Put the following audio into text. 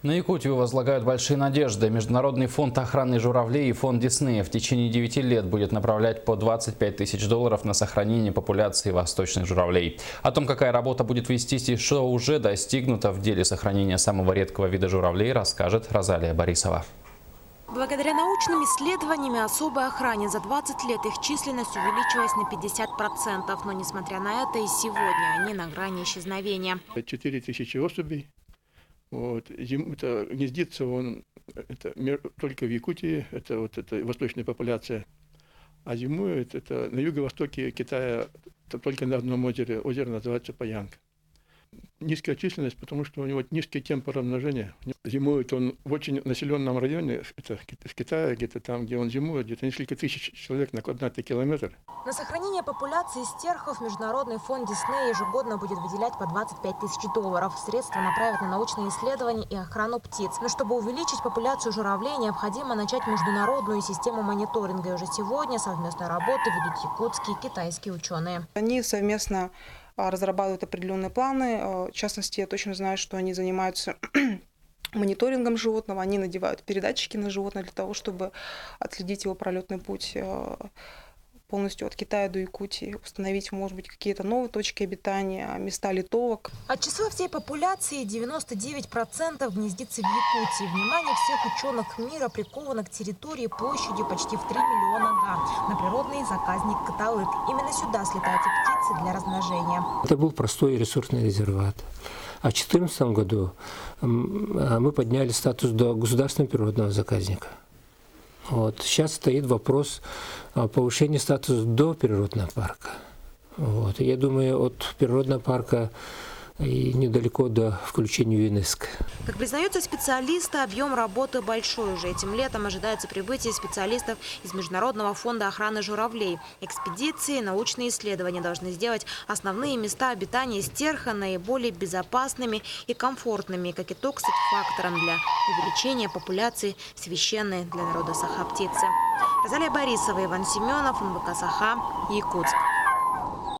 На Якутию возлагают большие надежды. Международный фонд охраны журавлей и фонд Диснея в течение 9 лет будет направлять по 25 тысяч долларов на сохранение популяции восточных журавлей. О том, какая работа будет вестись и что уже достигнуто в деле сохранения самого редкого вида журавлей, расскажет Розалия Борисова. Благодаря научным исследованиям и особой охране за 20 лет их численность увеличилась на 50%. Но несмотря на это, и сегодня они на грани исчезновения. 4000 особей. Это гнездится он только в Якутии, это восточная популяция. А зимует это на юго-востоке Китая, только на одном озере. Озеро называется Паянг. Низкая численность, потому что у него низкий темп размножения. Зимует он в очень населенном районе, это в Китае, где-то там, где он зимует, где-то несколько тысяч человек на квадратный километр. На сохранение популяции стерхов Международный фонд Диснея ежегодно будет выделять по 25 тысяч долларов. Средства направят на научные исследования и охрану птиц. Но чтобы увеличить популяцию журавлей, необходимо начать международную систему мониторинга. И уже сегодня совместную работу ведут якутские и китайские ученые. Они совместно разрабатывают определенные планы. В частности, я точно знаю, что они занимаются мониторингом животного. Они надевают передатчики на животное для того, чтобы отследить его пролетный путь полностью от Китая до Якутии, установить, может быть, какие-то новые точки обитания, места литовок. От числа всей популяции 99% гнездится в Якутии. Внимание всех ученых мира приковано к территории площадью почти в 3 миллиона га, на природный заказник Каталык. Именно сюда слетают и птицы для размножения. Это был простой ресурсный резерват. А в 2014 году мы подняли статус до государственного природного заказника. Сейчас стоит вопрос повышения статуса до природного парка. Я думаю, от природного парка и недалеко до включения в ЮНЕСКО. Как признаются специалисты, объем работы большой. Уже этим летом ожидается прибытие специалистов из Международного фонда охраны журавлей. Экспедиции, научные исследования должны сделать основные места обитания стерха наиболее безопасными и комфортными. Как итог, стать фактором для увеличения популяции священной для народа Саха птицы. Розалия Борисова, Иван Семенов, НВК Саха, Якутск.